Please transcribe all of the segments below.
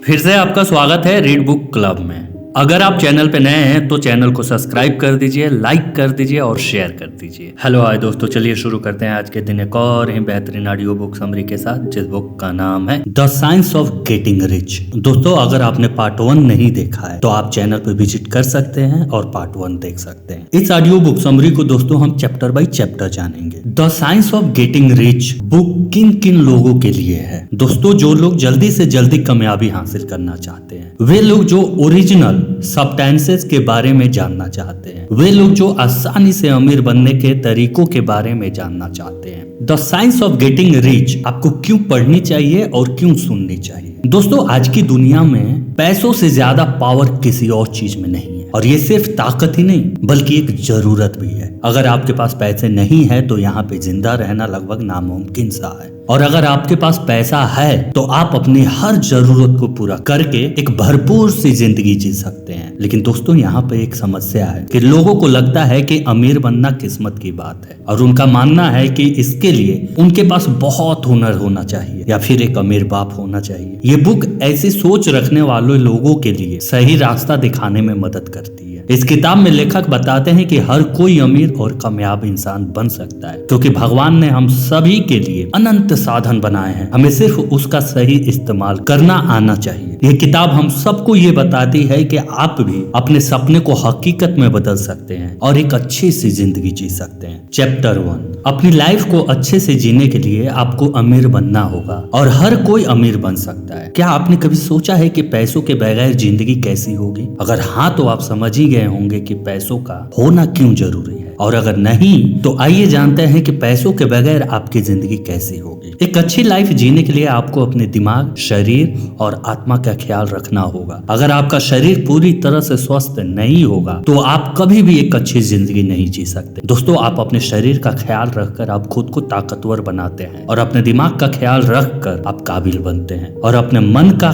फिर से आपका स्वागत है रीड बुक क्लब में। अगर आप चैनल पे नए हैं तो चैनल को सब्सक्राइब कर दीजिए, लाइक कर दीजिए और शेयर कर दीजिए। हेलो हाय दोस्तों, चलिए शुरू करते हैं आज के दिन एक और ही बेहतरीन ऑडियो बुक समरी के साथ, जिस बुक का नाम है the science of getting rich. दोस्तों, अगर आपने पार्ट 1 नहीं देखा है तो आप चैनल पे विजिट कर सकते हैं और पार्ट 1 देख सकते हैं। इस ऑडियो बुक समरी को दोस्तों हम चैप्टर बाय चैप्टर जानेंगे। The science of getting rich book किन किन लोगों के लिए है? दोस्तों, जो लोग जल्दी से जल्दी कामयाबी हासिल करना चाहते हैं, वे लोग जो ओरिजिनल सब्सटेंसेस के बारे में जानना चाहते हैं, वे लोग जो आसानी से अमीर बनने के तरीकों के बारे में जानना चाहते हैं। The science of getting rich आपको क्यों पढ़नी चाहिए और क्यों सुननी चाहिए? दोस्तों, आज की दुनिया में पैसों से ज्यादा पावर किसी और चीज में नहीं है, और ये सिर्फ ताकत ही नहीं बल्कि एक जरूरत भी है। अगर आपके पास पैसे नहीं है तो यहाँ पे जिंदा रहना लगभग नामुमकिन सा है, और अगर आपके पास पैसा है तो आप अपनी हर जरूरत को पूरा करके एक भरपूर सी जिंदगी जी सकते हैं। लेकिन दोस्तों, यहाँ पे एक समस्या है कि लोगों को लगता है कि अमीर बनना किस्मत की बात है, और उनका मानना है कि इसके लिए उनके पास बहुत हुनर होना चाहिए या फिर एक अमीर बाप होना चाहिए। ये बुक ऐसी सोच रखने वाले लोगों के लिए सही रास्ता दिखाने में मदद करती है। इस किताब में लेखक बताते हैं कि हर कोई अमीर और कामयाब इंसान बन सकता है, क्योंकि भगवान ने हम सभी के लिए अनंत साधन बनाए हैं। हमें सिर्फ उसका सही इस्तेमाल करना आना चाहिए। ये किताब हम सबको ये बताती है कि आप भी अपने सपने को हकीकत में बदल सकते हैं और एक अच्छी सी जिंदगी जी सकते हैं। चैप्टर 1, अपनी लाइफ को अच्छे से जीने के लिए आपको अमीर बनना होगा, और हर कोई अमीर बन सकता है। क्या आपने कभी सोचा है कि पैसों के बगैर जिंदगी कैसी होगी? अगर हाँ तो आप समझ ही गए होंगे कि पैसों का होना क्यों जरूरी है, और अगर नहीं तो आइए जानते हैं कि पैसों के बगैर आपकी जिंदगी कैसी होगी। एक अच्छी लाइफ जीने के लिए आपको अपने दिमाग, शरीर और आत्मा का ख्याल रखना होगा। अगर आपका शरीर पूरी तरह से स्वस्थ नहीं होगा तो आप कभी भी एक अच्छी जिंदगी नहीं जी सकते। दोस्तों, आप अपने शरीर का ख्याल रखकर आप खुद को ताकतवर बनाते हैं, और अपने दिमाग का ख्याल रखकर आप काबिल बनते हैं, और अपने मन का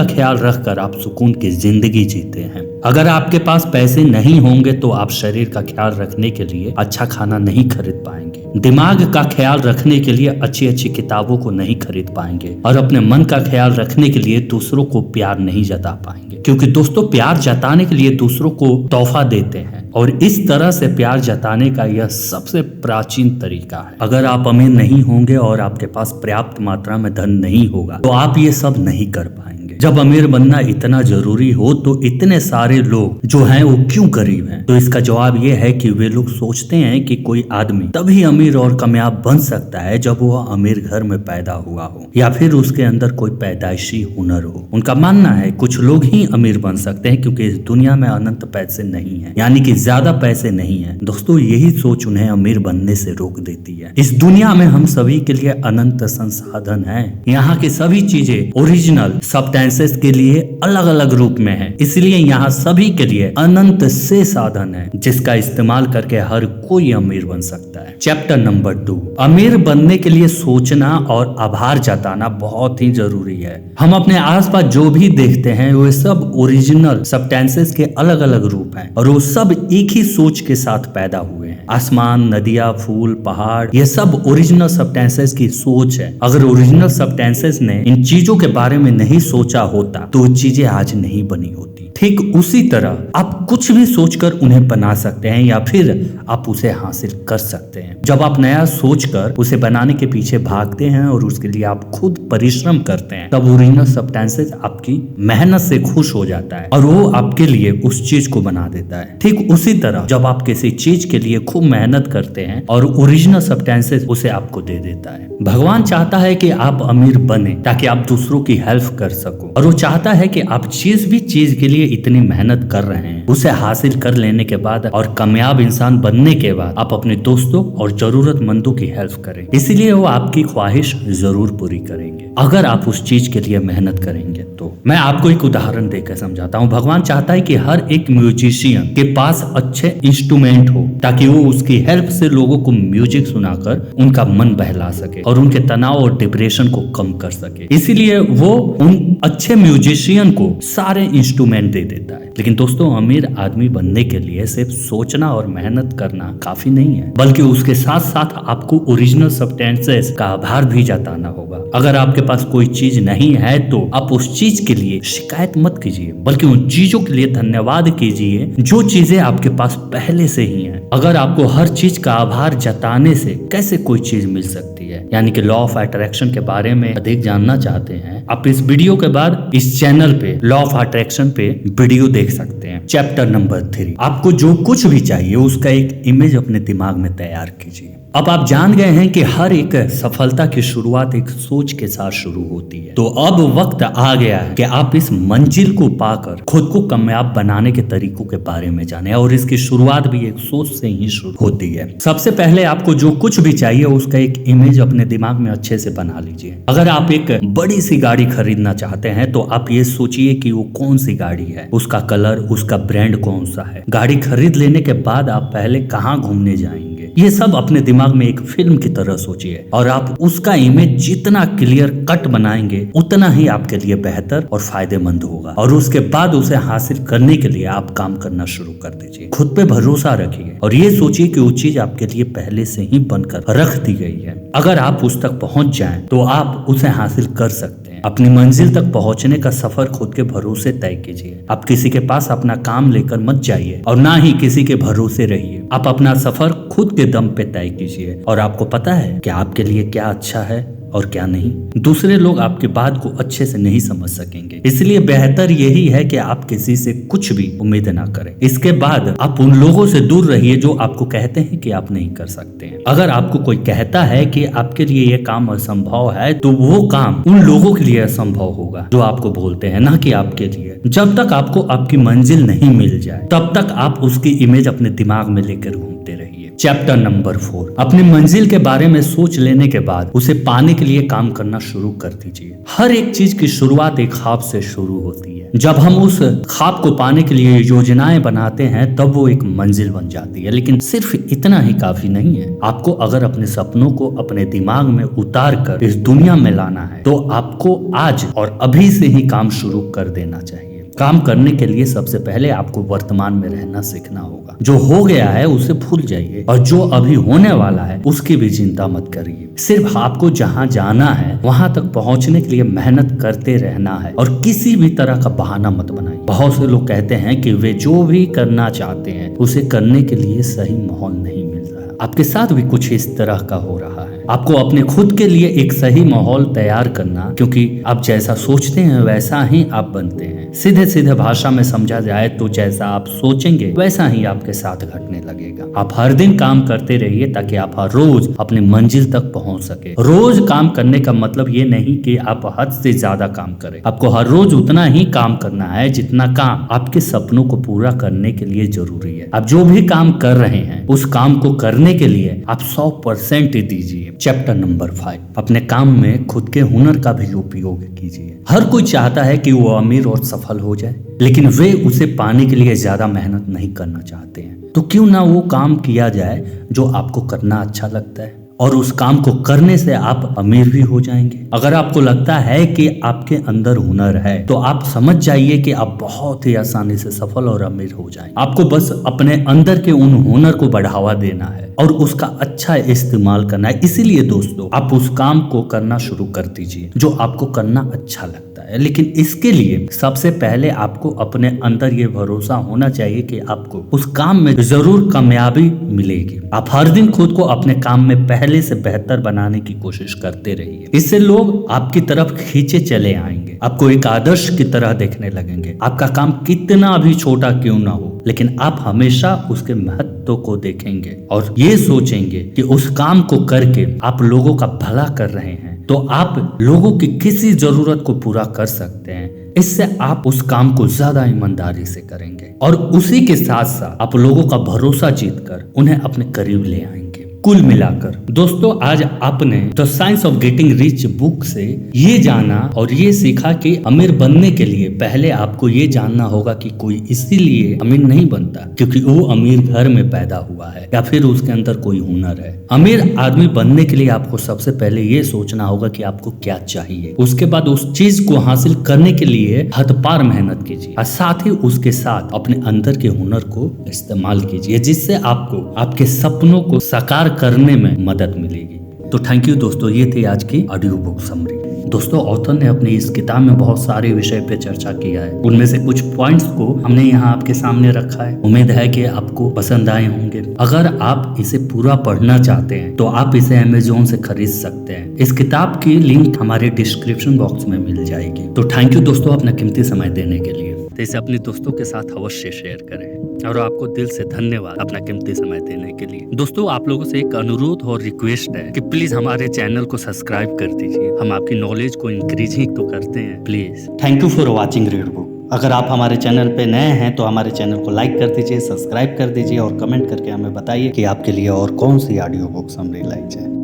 ख्याल रखकर आप सुकून की जिंदगी जीते हैं। अगर आपके पास पैसे नहीं होंगे तो आप शरीर का ख्याल रखने के लिए अच्छा खाना नहीं खरीद पाएंगे, दिमाग का ख्याल रखने के लिए अच्छी अच्छी किताबों को नहीं खरीद पाएंगे, और अपने मन का ख्याल रखने के लिए दूसरों को प्यार नहीं जता पाएंगे। क्योंकि दोस्तों, प्यार जताने के लिए दूसरों को तोहफा देते हैं, और इस तरह से प्यार जताने का यह सबसे प्राचीन तरीका है। अगर आप अमीर नहीं होंगे और आपके पास पर्याप्त मात्रा में धन नहीं होगा तो आप ये सब नहीं कर पाएंगे। जब अमीर बनना इतना जरूरी हो तो इतने सारे लोग जो हैं वो क्यों गरीब हैं? तो इसका जवाब ये है कि वे लोग सोचते हैं कि कोई आदमी तभी अमीर और कामयाब बन सकता है जब वह अमीर घर में पैदा हुआ हो, या फिर उसके अंदर कोई पैदाइशी हुनर हो। उनका मानना है कुछ लोग ही अमीर बन सकते हैं क्योंकि इस दुनिया में अनंत पैसे नहीं है, यानी कि ज्यादा पैसे नहीं है। दोस्तों, यही सोच उन्हें अमीर बनने से रोक देती है। इस दुनिया में हम सभी के लिए अनंत संसाधन है। यहाँ की सभी चीजें ओरिजिनल सब्सटेंसेस के लिए अलग अलग रूप में है, इसलिए यहाँ सभी के लिए अनंत से साधन है जिसका इस्तेमाल करके हर कोई अमीर बन सकता है। चैप्टर नंबर 2, अमीर बनने के लिए सोचना और आभार जताना बहुत ही जरूरी है। हम अपने आसपास जो भी देखते हैं वे सब ओरिजिनल सब्सटेंसेस के अलग अलग रूप हैं, और वो सब एक ही सोच के साथ पैदा हुए हैं। आसमान, नदियाँ, फूल, पहाड़, ये सब ओरिजिनल सब्सटेंसेस की सोच है। अगर ओरिजिनल सब्सटेंसेस ने इन चीजों के बारे में नहीं सोचा होता तो वो चीजें आज नहीं बनी होती। ठीक उसी तरह आप कुछ भी सोचकर उन्हें बना सकते हैं या फिर आप उसे हासिल कर सकते हैं। जब आप नया सोचकर उसे बनाने के पीछे भागते हैं और उसके लिए आप खुद परिश्रम करते हैं, तब ओरिजिनल सब्सटेंसेस आपकी मेहनत से खुश हो जाता है और वो आपके लिए उस चीज को बना देता है। ठीक उसी तरह जब आप किसी चीज के लिए खूब मेहनत करते हैं और ओरिजिनल सब्सटेंसेस उसे आपको दे देता है। भगवान चाहता है कि आप अमीर बने ताकि आप दूसरों की हेल्प कर सको, और वो चाहता है कि आप जिस भी चीज के लिए इतनी मेहनत कर रहे हैं उसे हासिल कर लेने के बाद और कामयाब इंसान बनने के बाद आप अपने दोस्तों और जरूरतमंदों की हेल्प करें। इसीलिए वो आपकी ख्वाहिश जरूर पूरी करेंगे अगर आप उस चीज के लिए मेहनत करेंगे। तो मैं आपको एक उदाहरण देकर समझाता हूँ। भगवान चाहता है कि हर एक म्यूजिशियन के पास अच्छे इंस्ट्रूमेंट हो ताकि वो उसकी हेल्प से लोगों को म्यूजिक सुनाकर उनका मन बहला सके और उनके तनाव और डिप्रेशन को कम कर सके। इसीलिए वो उन अच्छे म्यूजिशियन को सारे इंस्ट्रूमेंट दे देता है। लेकिन दोस्तों, अमीर आदमी बनने के लिए सिर्फ सोचना और मेहनत करना काफी नहीं है, बल्कि उसके साथ साथ आपको ओरिजिनल सब्सटेंसेस का आभार भी जताना होगा। अगर आपके पास कोई चीज नहीं है तो आप उस चीज के लिए शिकायत मत कीजिए, बल्कि उन चीजों के लिए धन्यवाद कीजिए जो चीजें आपके पास पहले से ही हैं। अगर आपको हर चीज का आभार जताने से कैसे कोई चीज मिल सकती है, यानी कि लॉ ऑफ अट्रैक्शन के बारे में अधिक जानना चाहते हैं, आप इस वीडियो के बाद इस चैनल पे लॉ ऑफ अट्रैक्शन पे वीडियो देख सकते हैं। चैप्टर नंबर 3, आपको जो कुछ भी चाहिए उसका एक इमेज अपने दिमाग में तैयार कीजिए। अब आप जान गए हैं कि हर एक सफलता की शुरुआत एक सोच के साथ शुरू होती है। तो अब वक्त आ गया है कि आप इस मंजिल को पाकर खुद को कामयाब बनाने के तरीकों के बारे में जाने, और इसकी शुरुआत भी एक सोच से ही शुरू होती है। सबसे पहले आपको जो कुछ भी चाहिए उसका एक इमेज अपने दिमाग में अच्छे से बना लीजिए। अगर आप एक बड़ी सी गाड़ी खरीदना चाहते हैं तो आप ये सोचिए कि वो कौन सी गाड़ी है, उसका कलर, उसका ब्रांड कौन सा है। गाड़ी खरीद लेने के बाद आप पहले कहाँ घूमने जाएंगे, ये सब अपने दिमाग में एक फिल्म की तरह सोचिए, और आप उसका इमेज जितना क्लियर कट बनाएंगे उतना ही आपके लिए बेहतर और फायदेमंद होगा। और उसके बाद उसे हासिल करने के लिए आप काम करना शुरू कर दीजिए। खुद पे भरोसा रखिए और ये सोचिए कि वो चीज आपके लिए पहले से ही बनकर रख दी गई है। अगर आप उस तक पहुंच जाएं तो आप उसे हासिल कर सकते हैं। अपनी मंजिल तक पहुंचने का सफर खुद के भरोसे तय कीजिए। आप किसी के पास अपना काम लेकर मत जाइए और ना ही किसी के भरोसे रहिए। आप अपना सफर खुद के दम पे तय कीजिए, और आपको पता है कि आपके लिए क्या अच्छा है और क्या नहीं। दूसरे लोग आपकी बात को अच्छे से नहीं समझ सकेंगे, इसलिए बेहतर यही है कि आप किसी से कुछ भी उम्मीद ना करें। इसके बाद आप उन लोगों से दूर रहिए जो आपको कहते हैं कि आप नहीं कर सकते हैं। अगर आपको कोई कहता है कि आपके लिए यह काम असंभव है तो वो काम उन लोगों के लिए असंभव होगा जो आपको बोलते हैं, ना कि आपके लिए। जब तक आपको आपकी मंजिल नहीं मिल जाए तब तक आप उसकी इमेज अपने दिमाग में लेकर घूमते रहिए। चैप्टर नंबर 4, अपनी मंजिल के बारे में सोच लेने के बाद उसे पाने के लिए काम करना शुरू कर दीजिए। हर एक चीज की शुरुआत एक ख्वाब से शुरू होती है। जब हम उस ख्वाब को पाने के लिए योजनाएं बनाते हैं तब वो एक मंजिल बन जाती है। लेकिन सिर्फ इतना ही काफी नहीं है। आपको अगर अपने सपनों को अपने दिमाग में उतार कर इस दुनिया में लाना है तो आपको आज और अभी से ही काम शुरू कर देना चाहिए। काम करने के लिए सबसे पहले आपको वर्तमान में रहना सीखना होगा। जो हो गया है उसे भूल जाइए, और जो अभी होने वाला है उसकी भी चिंता मत करिए। सिर्फ आपको जहां जाना है वहां तक पहुंचने के लिए मेहनत करते रहना है, और किसी भी तरह का बहाना मत बनाइए। बहुत से लोग कहते हैं कि वे जो भी करना चाहते हैं उसे करने के लिए सही माहौल नहीं मिल रहा। आपके साथ भी कुछ इस तरह का हो रहा है। आपको अपने खुद के लिए एक सही माहौल तैयार करना, क्योंकि आप जैसा सोचते हैं वैसा ही आप बनते हैं। सीधे सीधे भाषा में समझा जाए तो जैसा आप सोचेंगे वैसा ही आपके साथ घटने लगेगा। आप हर दिन काम करते रहिए ताकि आप हर रोज अपनी मंजिल तक पहुंच सके। रोज काम करने का मतलब ये नहीं कि आप हद से ज्यादा काम करें। आपको हर रोज उतना ही काम करना है जितना काम आपके सपनों को पूरा करने के लिए जरूरी है। आप जो भी काम कर रहे हैं उस काम को करने के लिए आप 100% दीजिए। चैप्टर नंबर 5, अपने काम में खुद के हुनर का भी उपयोग कीजिए। हर कोई चाहता है कि वो अमीर और सफल हो जाए, लेकिन वे उसे पाने के लिए ज्यादा मेहनत नहीं करना चाहते हैं। तो क्यों ना वो काम किया जाए जो आपको करना अच्छा लगता है, और उस काम को करने से आप अमीर भी हो जाएंगे। अगर आपको लगता है कि आपके अंदर हुनर है तो आप समझ जाइए कि आप बहुत ही आसानी से सफल और अमीर हो जाएंगे। आपको बस अपने अंदर के उन हुनर को बढ़ावा देना है और उसका अच्छा इस्तेमाल करना है। इसीलिए दोस्तों, आप उस काम को करना शुरू कर दीजिए जो आपको करना अच्छा लगता है। लेकिन इसके लिए सबसे पहले आपको अपने अंदर ये भरोसा होना चाहिए कि आपको उस काम में जरूर कामयाबी मिलेगी। आप हर दिन खुद को अपने काम में पहले से बेहतर बनाने की कोशिश करते रहिए। इससे लोग आपकी तरफ खींचे चले आएंगे, आपको एक आदर्श की तरह देखने लगेंगे। आपका काम कितना भी छोटा क्यों ना हो, लेकिन आप हमेशा उसके महत्व को देखेंगे और ये सोचेंगे कि उस काम को करके आप लोगों का भला कर रहे हैं तो आप लोगों की किसी जरूरत को पूरा कर सकते हैं। इससे आप उस काम को ज्यादा ईमानदारी से करेंगे और उसी के साथ साथ आप लोगों का भरोसा जीतकर उन्हें अपने करीब ले आएंगे। कुल मिलाकर दोस्तों, आज आपने the science of getting rich book से ये जाना और ये सीखा कि अमीर बनने के लिए पहले आपको ये जानना होगा कि कोई इसीलिए अमीर नहीं बनता क्योंकि वो अमीर घर में पैदा हुआ है या फिर उसके अंदर कोई हुनर है। अमीर आदमी बनने के लिए आपको सबसे पहले ये सोचना होगा कि आपको क्या चाहिए, उसके बाद उस चीज को हासिल करने के लिए हदपार मेहनत कीजिए और साथ ही उसके साथ अपने अंदर के हुनर को इस्तेमाल कीजिए, जिससे आपको आपके सपनों को साकार करने में मदद मिलेगी। तो थैंक यू दोस्तों, ये थी आज की ऑडियो बुक समरी। दोस्तों, ऑथर ने अपनी इस किताब में बहुत सारे विषय पे चर्चा किया है। उनमें से कुछ पॉइंट्स को हमने यहाँ आपके सामने रखा है। उम्मीद है कि आपको पसंद आए होंगे। अगर आप इसे पूरा पढ़ना चाहते हैं तो आप इसे अमेज़न से खरीद सकते हैं। इस किताब की लिंक हमारे डिस्क्रिप्शन बॉक्स में मिल जाएगी। तो थैंक यू दोस्तों अपना कीमती समय देने के लिए। तो इसे अपने दोस्तों के साथ अवश्य शेयर करें और आपको दिल से धन्यवाद अपना कीमती समय देने के लिए। दोस्तों, आप लोगों से एक अनुरोध और रिक्वेस्ट है कि प्लीज हमारे चैनल को सब्सक्राइब कर दीजिए। हम आपकी नॉलेज को इंक्रीज ही तो करते हैं, please. Thank you for watching read book. अगर आप हमारे चैनल पे नए हैं तो हमारे चैनल को लाइक कर दीजिए, सब्सक्राइब कर दीजिए और कमेंट करके हमें बताइए कि आपके लिए और कौन सी ऑडियो बुक समरी लाई जाए।